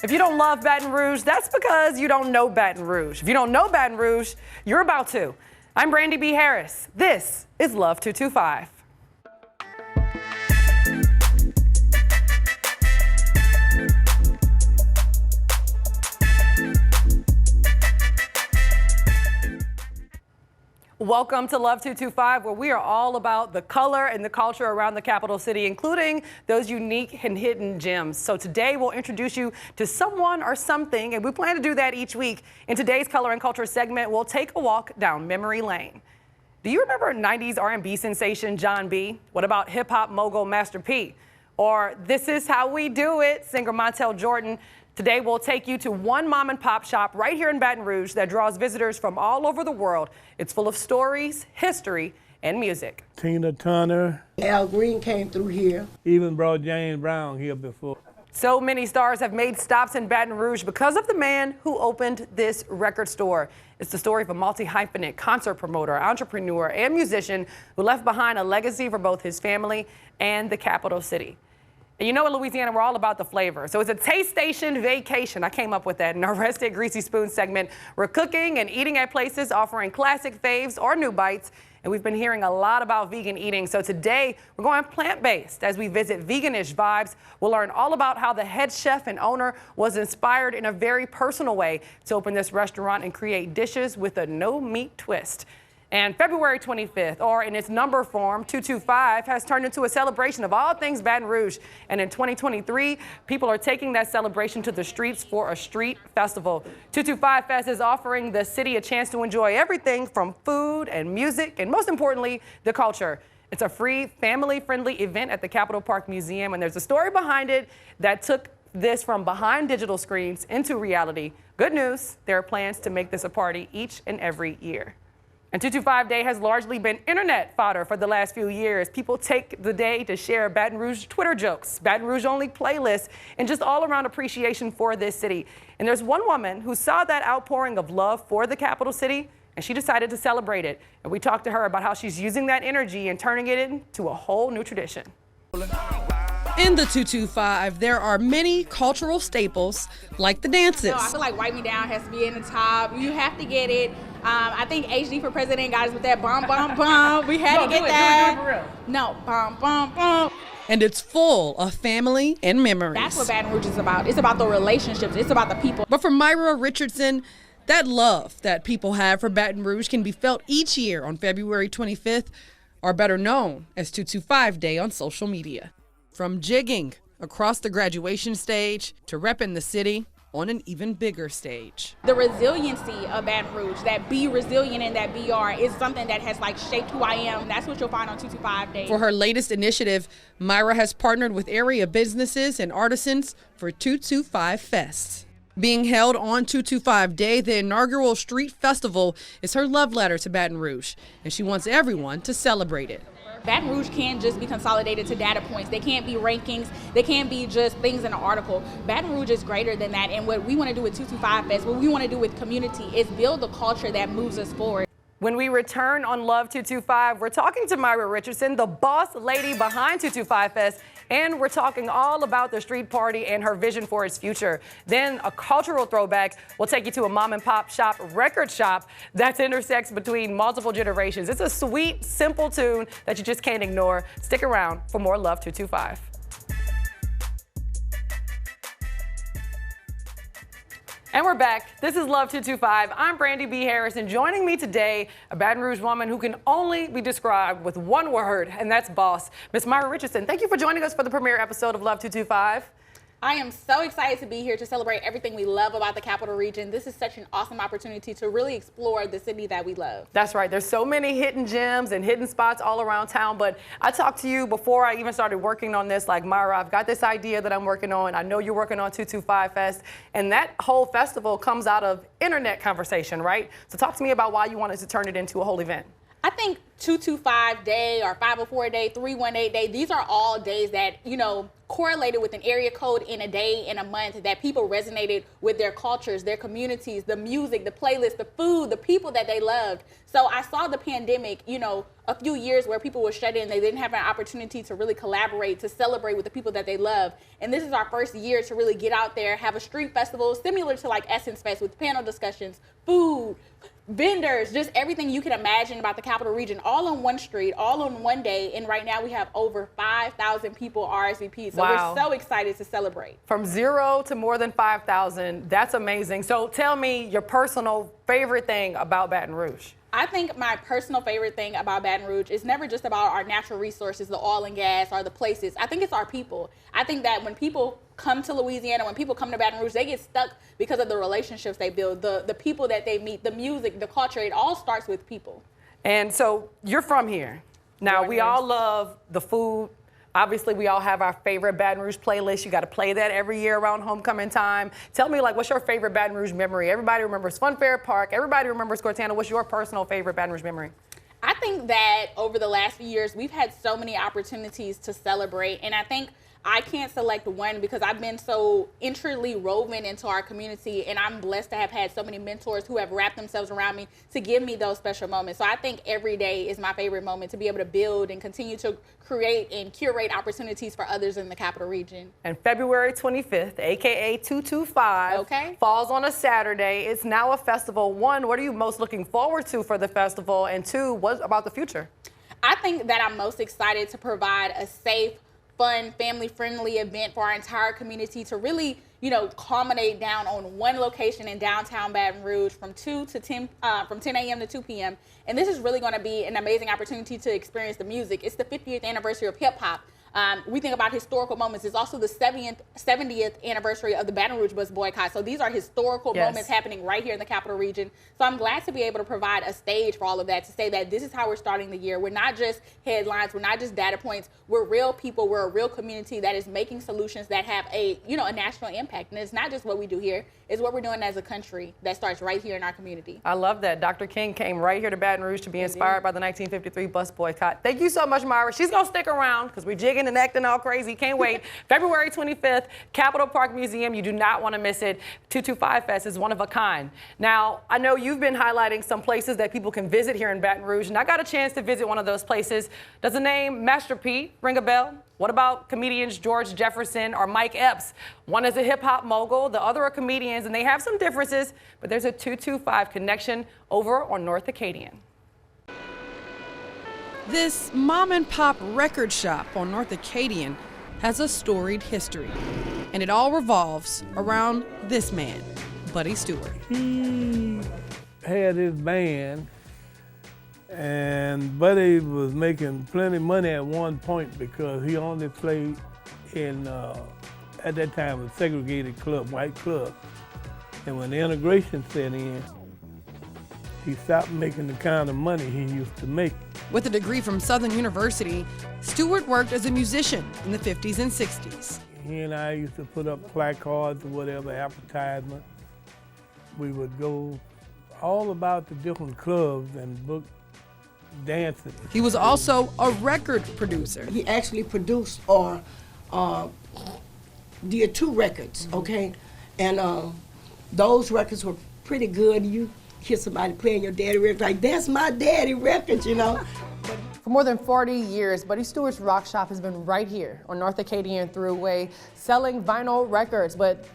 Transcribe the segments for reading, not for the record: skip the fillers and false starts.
If you don't love Baton Rouge, that's because you don't know Baton Rouge. If you don't know Baton Rouge, you're about to. I'm Brandy B. Harris. This is Love 225. Welcome to Love 225, where we are all about the color and the culture around the capital city, including those unique and hidden gems. So today we'll introduce you to someone or something, and we plan to do that each week. In today's Color and Culture segment, we'll take a walk down memory lane. Do you remember 90s R&B sensation John B? What about hip-hop mogul Master P? Or This Is How We Do It, singer Montel Jordan? Today, we'll take you to one mom and pop shop right here in Baton Rouge that draws visitors from all over the world. It's full of stories, history, and music. Tina Turner. Al Green came through here. Even brought James Brown here before. So many stars have made stops in Baton Rouge because of the man who opened this record store. It's the story of a multi-hyphenate, concert promoter, entrepreneur, and musician who left behind a legacy for both his family and the capital city. And you know in Louisiana, we're all about the flavor. So it's a tasteation vacation. I came up with that in our Rest at Greasy Spoon segment. We're cooking and eating at places offering classic faves or new bites. And we've been hearing a lot about vegan eating. So today we're going plant-based as we visit Veganish Vibes. We'll learn all about how the head chef and owner was inspired in a very personal way to open this restaurant and create dishes with a no-meat twist. And February 25th, or in its number form, 225, has turned into a celebration of all things Baton Rouge. And in 2023, people are taking that celebration to the streets for a street festival. 225 Fest is offering the city a chance to enjoy everything from food and music, and most importantly, the culture. It's a free, family-friendly event at the Capitol Park Museum, and there's a story behind it that took this from behind digital screens into reality. Good news, there are plans to make this a party each and every year. And 225 Day has largely been internet fodder for the last few years. People take the day to share Baton Rouge Twitter jokes, Baton Rouge only playlists, and just all around appreciation for this city. And there's one woman who saw that outpouring of love for the capital city, and she decided to celebrate it. And we talked to her about how she's using that energy and turning it into a whole new tradition. In the 225, there are many cultural staples like the dances. I feel like Wipe Me Down has to be in the top. You have to get it. I think HD for President got us with that bum, bum, bum. We had to get that. Do it for real. No, bum, bum, bum. And it's full of family and memories. That's what Baton Rouge is about. It's about the relationships. It's about the people. But for Myra Richardson, that love that people have for Baton Rouge can be felt each year on February 25th, or better known as 225 Day on social media. From jigging across the graduation stage to repping the city on an even bigger stage. The resiliency of Baton Rouge, that be resilient and that BR, is something that has like shaped who I am. That's what you'll find on 225 Day. For her latest initiative, Myra has partnered with area businesses and artisans for 225 Fest. Being held on 225 Day, the inaugural street festival is her love letter to Baton Rouge, and she wants everyone to celebrate it. Baton Rouge can't just be consolidated to data points. They can't be rankings. They can't be just things in an article. Baton Rouge is greater than that. And what we want to do with 225 Fest, what we want to do with community is build a culture that moves us forward. When we return on Love 225, we're talking to Myra Richardson, the boss lady behind 225 Fest, and we're talking all about the street party and her vision for its future. Then a cultural throwback. We'll take you to a mom and pop shop, record shop, that intersects between multiple generations. It's a sweet, simple tune that you just can't ignore. Stick around for more Love 225. And we're back. This is Love 225. I'm Brandy B. Harris, and joining me today, a Baton Rouge woman who can only be described with one word, and that's boss. Miss Myra Richardson, thank you for joining us for the premiere episode of Love 225. I am so excited to be here to celebrate everything we love about the Capital Region. This is such an awesome opportunity to really explore the city that we love. That's right. There's so many hidden gems and hidden spots all around town. But I talked to you before I even started working on this, like, Myra, I've got this idea that I'm working on. I know you're working on 225 Fest. And that whole festival comes out of internet conversation, right? So talk to me about why you wanted to turn it into a whole event. I think 225 Day or 504 Day, 318 Day, these are all days that, you know, correlated with an area code in a day, in a month, that people resonated with their cultures, their communities, the music, the playlist, the food, the people that they loved. So I saw the pandemic, you know, a few years where people were shut in. They didn't have an opportunity to really collaborate, to celebrate with the people that they love. And this is our first year to really get out there, have a street festival similar to like Essence Fest with panel discussions, food, vendors, just everything you can imagine about the Capital Region, all on one street, all on one day. And right now we have over 5,000 people RSVP. So Wow. we're so excited to celebrate. From 0 to more than 5,000, that's amazing. So tell me your personal favorite thing about Baton Rouge. I think my personal favorite thing about Baton Rouge is never just about our natural resources, the oil and gas, or the places. I think it's our people. I think that when people come to Louisiana, when people come to Baton Rouge, they get stuck because of the relationships they build, the people that they meet, the music, the culture. It all starts with people. And so you're from here. Now, Born we here. all love the food. Obviously, we all have our favorite Baton Rouge playlist. You got to play that every year around homecoming time. Tell me, like, what's your favorite Baton Rouge memory? Everybody remembers Fun Fair Park. Everybody remembers Cortana. What's your personal favorite Baton Rouge memory? I think that over the last few years, we've had so many opportunities to celebrate. And I think I can't select one because I've been so intricately woven into our community, and I'm blessed to have had so many mentors who have wrapped themselves around me to give me those special moments. So I think every day is my favorite moment to be able to build and continue to create and curate opportunities for others in the Capital Region. And February 25th, aka 225, Okay. falls on a Saturday. It's now a festival. One, what are you most looking forward to for the festival? And two, what about the future? I think that I'm most excited to provide a safe, fun, family-friendly event for our entire community to really, you know, culminate down on one location in downtown Baton Rouge from 10 a.m. to 2 p.m. And this is really going to be an amazing opportunity to experience the music. It's the 50th anniversary of hip hop. We think about historical moments. It's also the 70th anniversary of the Baton Rouge bus boycott. So these are historical Yes. moments happening right here in the Capital Region. So I'm glad to be able to provide a stage for all of that, to say that this is how we're starting the year. We're not just headlines. We're not just data points. We're real people. We're a real community that is making solutions that have a national impact. And it's not just what we do here. It's what we're doing as a country that starts right here in our community. I love that. Dr. King came right here to Baton Rouge to be inspired by the 1953 bus boycott. Thank you so much, Myra. She's going to stick around because we're jigging and acting all crazy. Can't wait. February 25th, Capitol Park Museum. You do not want to miss it. 225 Fest is one of a kind. Now, I know you've been highlighting some places that people can visit here in Baton Rouge, and I got a chance to visit one of those places. Does the name Master P ring a bell? What about comedians George Jefferson or Mike Epps? One is a hip-hop mogul, the other are comedians, and they have some differences, but there's a 225 connection over on North Acadian. This mom and pop record shop on North Acadian has a storied history, and it all revolves around this man, Buddy Stewart. He had his band, and Buddy was making plenty of money at one point because he only played in, at that time, a segregated club, white club. And when the integration set in, he stopped making the kind of money he used to make. With a degree from Southern University, Stewart worked as a musician in the 50s and 60s. He and I used to put up placards or whatever, advertisement. We would go all about the different clubs and book dances. He was also a record producer. He actually produced or did 2 records, okay? And those records were pretty good. You hear somebody playing your daddy record, like, that's my daddy record, you know? For more than 40 years, Buddy Stewart's Rock Shop has been right here on North Acadian Thruway, selling vinyl records, but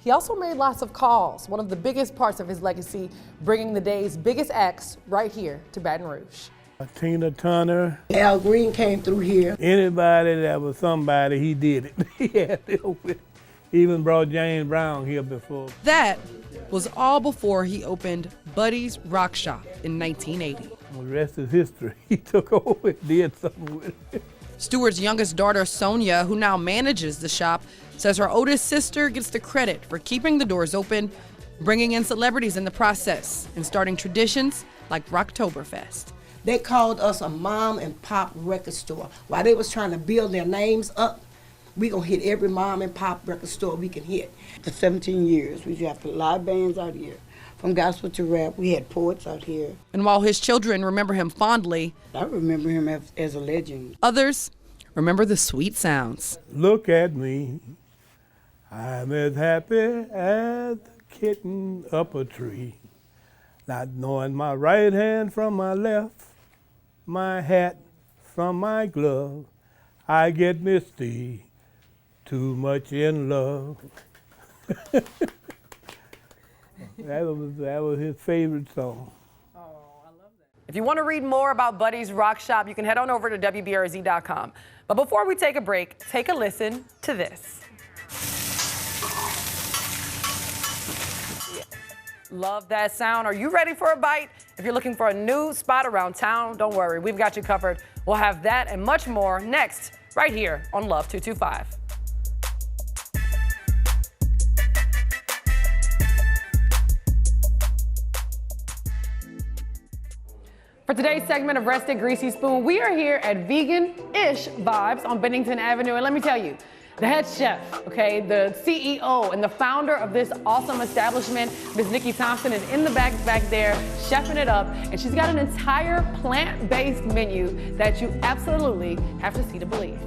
he also made lots of calls. One of the biggest parts of his legacy, bringing the day's biggest acts right here to Baton Rouge. Tina Turner, Al Green came through here. anybody that was somebody, he did it. He had to help with it. He even brought James Brown here before. That was all before he opened Buddy's Rock Shop in 1980. The rest is history. He took over and did something with it. Stewart's youngest daughter, Sonia, who now manages the shop, says her oldest sister gets the credit for keeping the doors open, bringing in celebrities in the process, and starting traditions like Rocktoberfest. They called us a mom and pop record store. While they was trying to build their names up, we gonna hit every mom and pop record store we can hit. For 17 years, we have live bands out here. From gospel to rap, we had poets out here. And while his children remember him fondly, I remember him as a legend. others remember the sweet sounds. Look at me. I'm as happy as a kitten up a tree. Not knowing my right hand from my left, my hat from my glove. I get misty, too much in love. That was his favorite song. If you want to read more about Buddy's Rock Shop, you can head on over to WBRZ.com. But before we take a break, take a listen to this. Yeah. Love that sound. Are you ready for a bite? If you're looking for a new spot around town, don't worry, we've got you covered. We'll have that and much more next, right here on Love 225. For today's segment of Rested Greasy Spoon, we are here at Veganish Vibes on Bennington Avenue. And let me tell you, the head chef, okay, the CEO and the founder of this awesome establishment, Ms. Nikki Thompson, is in the back there, chefing it up. And she's got an entire plant-based menu that you absolutely have to see to believe.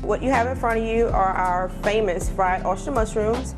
What you have in front of you are our famous fried oyster mushrooms,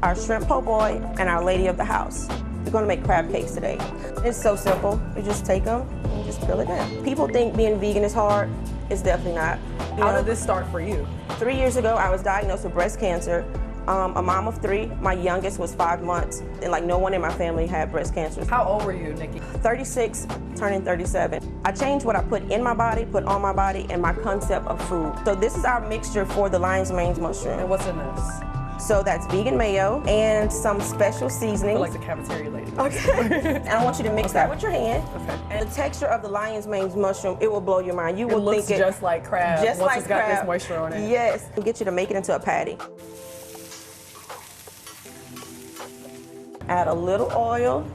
our shrimp po' boy, and our lady of the house. We're gonna make crab cakes today. It's so simple. You just take them and just fill it in. People think being vegan is hard. It's definitely not. How did this start for you? 3 years ago, I was diagnosed with breast cancer. A mom of 3. My youngest was 5 months, and like no one in my family had breast cancer. How old were you, Nikki? 36, turning 37. I changed what I put in my body, put on my body, and my concept of food. So this is our mixture for the lion's mane mushroom. And what's in this? So that's vegan mayo and some special I seasonings. feel like the cafeteria lady. Okay. And I want you to mix that with your hand. Okay. And the texture of the lion's mane mushroom, it will blow your mind. You It will looks think just like crab just once like it's got crab. this moisture on it. Yes. We'll get you to make it into a patty. Add a little oil,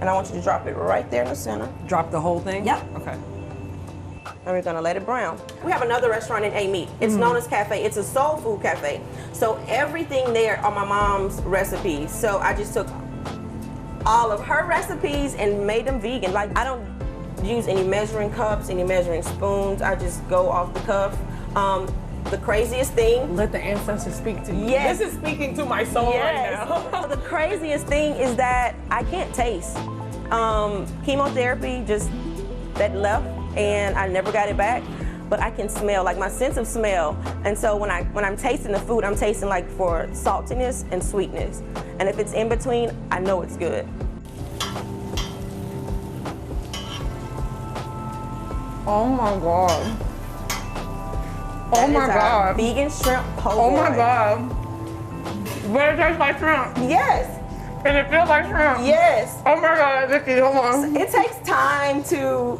and I want you to drop it right there in the center. Drop the whole thing? Yep. Okay. And we're gonna let it brown. We have another restaurant in A-Meat. It's known as Cafe. It's a soul food cafe. So everything there are my mom's recipes. So I just took all of her recipes and made them vegan. Like, I don't use any measuring cups, any measuring spoons. I just go off the cuff. The craziest thing. Let the ancestors speak to you. Yes. This is speaking to my soul right now. The craziest thing is that I can't taste. Chemotherapy just that left, and I never got it back. But I can smell, like my sense of smell. And so when I'm tasting the food, I'm tasting like for saltiness and sweetness. And if it's in between, I know it's good. Oh my God. That Oh my is our God. Vegan shrimp po' Oh my boy. God. But it tastes like shrimp. Yes, And it feels like shrimp. yes. Oh my God, Nikki, hold on. It takes time to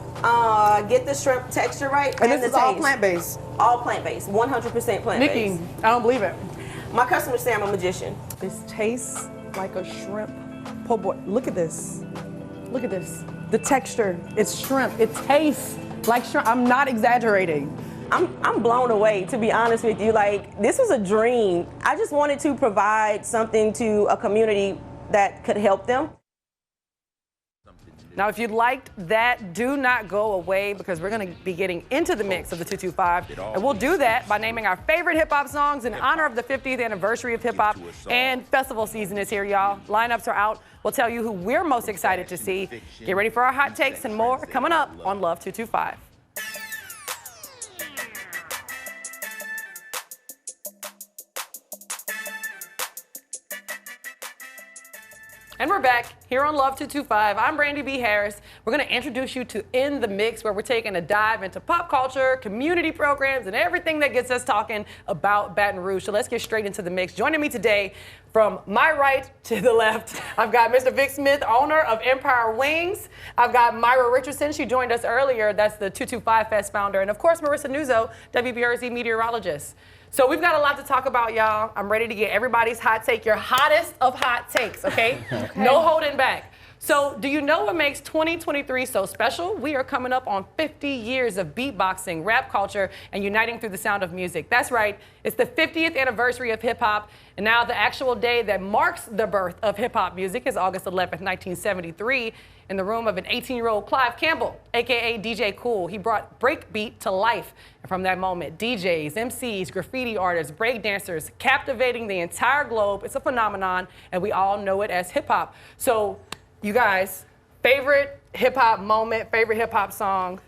get the shrimp texture right. And this the is all taste. plant-based. All plant-based, 100% plant-based. Nikki, I don't believe it. My customers say I'm a magician. This tastes like a shrimp po' boy. Look at this. Look at this. The texture, it's shrimp. It tastes like shrimp. I'm not exaggerating. I'm blown away, to be honest with you. Like, this was a dream. I just wanted to provide something to a community that could help them. Now, if you liked that, do not go away because we're going to be getting into the mix of the 225. And we'll do that by naming our favorite hip hop songs in honor of the 50th anniversary of hip hop. And festival season is here, y'all. Lineups are out. We'll tell you who we're most excited to see. Get ready for our hot takes and more coming up on Love 225. And we're back here on Love 225. I'm Brandy B. Harris. We're going to introduce you to In the Mix, where we're taking a dive into pop culture, community programs, and everything that gets us talking about Baton Rouge. So let's get straight into the mix. Joining me today, from my right to the left, I've got Mr. Vic Smith, owner of Empire Wings. I've got Myra Richardson. She joined us earlier. That's the 225 Fest founder. And of course, Marissa Nuzzo, WBRZ meteorologist. So we've got a lot to talk about, y'all. I'm ready to get everybody's hot take, your hottest of hot takes, okay? No holding back. So, do you know what makes 2023 so special? We are coming up on 50 years of beatboxing, rap culture, and uniting through the sound of music. That's right, it's the 50th anniversary of hip hop, and now the actual day that marks the birth of hip hop music is August 11th, 1973, in the room of an 18-year-old Clive Campbell, aka DJ Cool. He brought breakbeat to life. And from that moment, DJs, MCs, graffiti artists, breakdancers, captivating the entire globe. It's a phenomenon, and we all know it as hip hop. So, you guys, favorite hip hop moment, favorite hip hop song?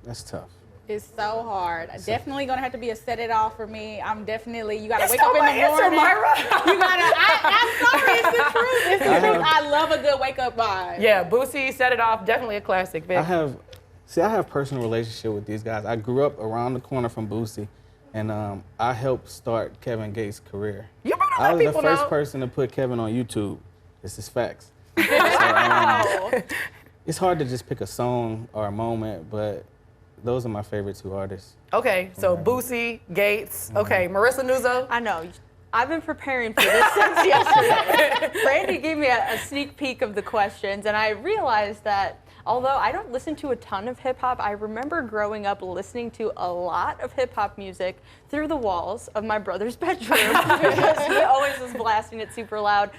That's tough. It's so hard. Definitely gonna have to be a set it off for me. I'm definitely, you gotta wake Stole up in my the answer, morning. Myra. You gotta, I'm sorry, it's the truth. It's the truth. I love a good wake up vibe. Yeah, Boosie, Set It Off, definitely a classic, Vic. I have personal relationship with these guys. I grew up around the corner from Boosie, and I helped start Kevin Gates' career. You better I let was the people first know. person to put Kevin on YouTube. This is facts. So, it's hard to just pick a song or a moment, but those are my favorite two artists. Okay, so Boosie, Gates. Okay, Marissa Nuzzo. I know. I've been preparing for this since yesterday. Brandy gave me a sneak peek of the questions, and I realized that although I don't listen to a ton of hip hop, I remember growing up listening to a lot of hip hop music through the walls of my brother's bedroom because he always was blasting it super loud.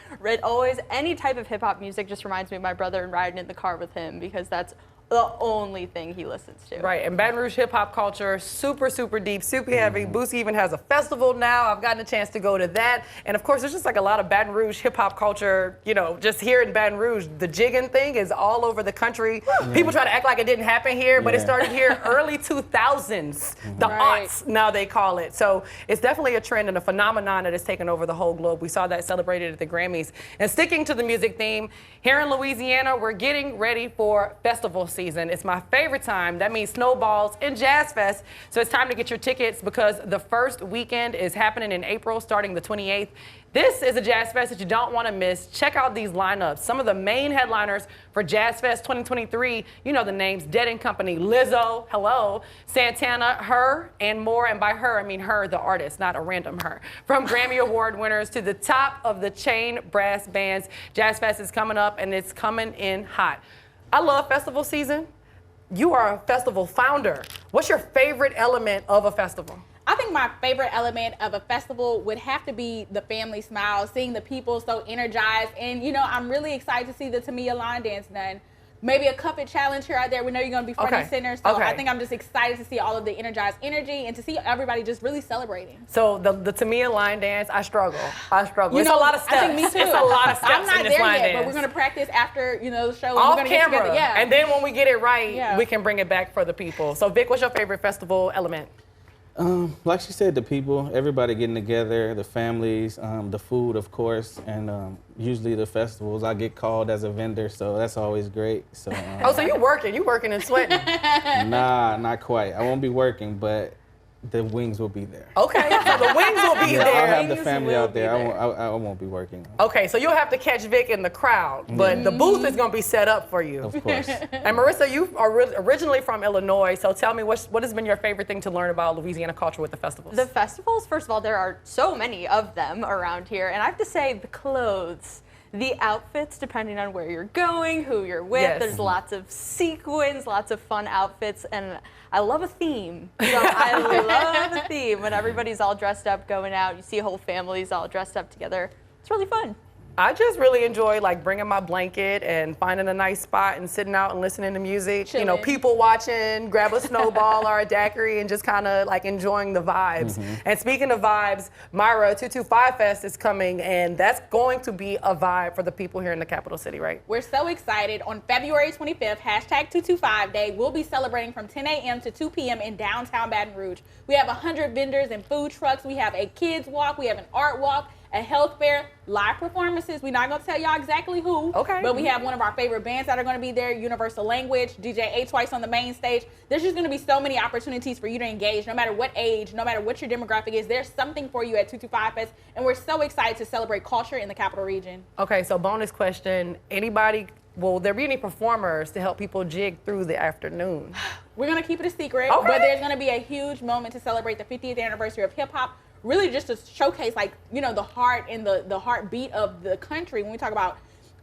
Any type of hip hop music just reminds me of my brother and riding in the car with him because that's the only thing he listens to. Right, and Baton Rouge hip hop culture, super, super deep, super heavy. Boosie even has a festival now. I've gotten a chance to go to that. And of course, there's just like a lot of Baton Rouge hip hop culture, you know, just here in Baton Rouge. The jigging thing is all over the country. People try to act like it didn't happen here, but it started here early 2000s. The aughts, now they call it. So it's definitely a trend and a phenomenon that has taken over the whole globe. We saw that celebrated at the Grammys. And sticking to the music theme, here in Louisiana, we're getting ready for festival season. It's my favorite time. That means snowballs and Jazz Fest. So it's time to get your tickets because the first weekend is happening in April, starting the 28th. This is a Jazz Fest that you don't want to miss. Check out these lineups. Some of the main headliners for Jazz Fest 2023, you know the names, Dead & Company, Lizzo, hello, Santana, Her, and more. And by her, I mean her, the artist, not a random her. From Grammy Award winners to the top of the chain brass bands, Jazz Fest is coming up and it's coming in hot. I love festival season. You are a festival founder. What's your favorite element of a festival? I think my favorite element of a festival would have to be the family smile, seeing the people so energized. And, you know, I'm really excited to see the Tamia line dance done. Maybe a cup it challenge here out there. We know you're going to be front and center. So I think I'm just excited to see all of the energized energy and to see everybody just really celebrating. So the Tamia line dance, I struggle. You It's know, a lot of steps. I think me too. It's a lot of steps I'm not in this there line yet, dance. but we're going to practice after, you know, the show. Off we're gonna camera. Get together. Yeah. And then when we get it right, Yeah. we can bring it back for the people. So Vic, what's your favorite festival element? Like she said, the people, everybody getting together, the families, the food, of course, and usually the festivals. I get called as a vendor, so that's always great. So. So you're working and sweating. Nah, not quite. I won't be working, but the wings will be there. Okay, so the wings will be Yeah, there. I'll have the family out there. I won't be working. Okay, so you'll have to catch Vic in the crowd, but the booth is going to be set up for you. Of course. And Marissa, you are originally from Illinois, so tell me what has been your favorite thing to learn about Louisiana culture with the festivals? The festivals, first of all, there are so many of them around here, and I have to say the clothes, the outfits, depending on where you're going, who you're with. Yes. There's lots of sequins, lots of fun outfits, and I love a theme. So I love a theme when everybody's all dressed up going out. You see whole families all dressed up together. It's really fun. I just really enjoy like bringing my blanket and finding a nice spot and sitting out and listening to music. Chilling. You know, people watching, grab a snowball or a daiquiri and just kind of like enjoying the vibes. And speaking of vibes, Myra, 225 Fest is coming and that's going to be a vibe for the people here in the capital city, right? We're so excited. On February 25th, #225 Day, we'll be celebrating from 10 a.m. to 2 p.m. in downtown Baton Rouge. We have 100 vendors and food trucks. We have a kids walk. We have an art walk, a health fair, live performances. We're not going to tell y'all exactly who. Okay. But we have one of our favorite bands that are going to be there, Universal Language, DJ A Twice on the main stage. There's just going to be so many opportunities for you to engage, no matter what age, no matter what your demographic is. There's something for you at 225 Fest, and we're so excited to celebrate culture in the capital region. Okay, so bonus question. Will there be any performers to help people jig through the afternoon? We're going to keep it a secret, Okay. but there's going to be a huge moment to celebrate the 50th anniversary of hip hop, really just to showcase, like, you know, the heart and the heartbeat of the country when we talk about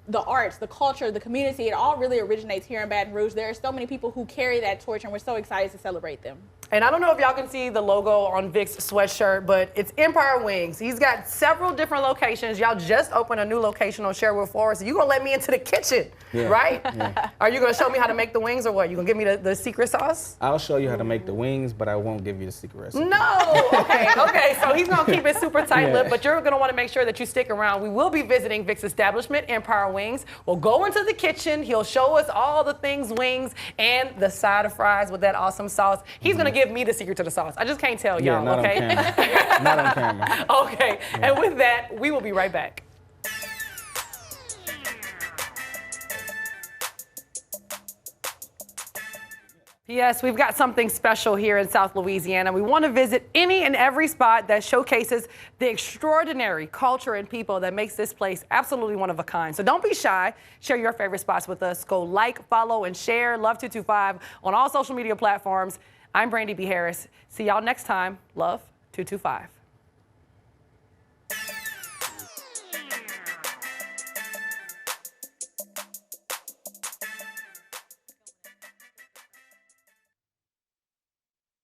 the arts, the culture, the community, it all really originates here in Baton Rouge. There are so many people who carry that torch, and we're so excited to celebrate them. And I don't know if y'all can see the logo on Vic's sweatshirt, but it's Empire Wings. He's got several different locations. Y'all just opened a new location on Sherwood Forest. You gonna let me into the kitchen, right? Yeah. Are you gonna show me how to make the wings, or what? You gonna give me the secret sauce? I'll show you how to make the wings, but I won't give you the secret recipe. No, okay, so he's gonna keep it super tight-lipped, but you're gonna wanna make sure that you stick around. We will be visiting Vic's establishment, Empire Wings. We'll go into the kitchen. He'll show us all the things wings and the side of fries with that awesome sauce. He's gonna give me the secret to the sauce. I just can't tell y'all, not okay? On camera. Not on camera. Okay, and with that, we will be right back. Yes, we've got something special here in South Louisiana. We want to visit any and every spot that showcases the extraordinary culture and people that makes this place absolutely one of a kind. So don't be shy. Share your favorite spots with us. Go like, follow, and share Love 225 on all social media platforms. I'm Brandy B. Harris. See y'all next time. Love 225.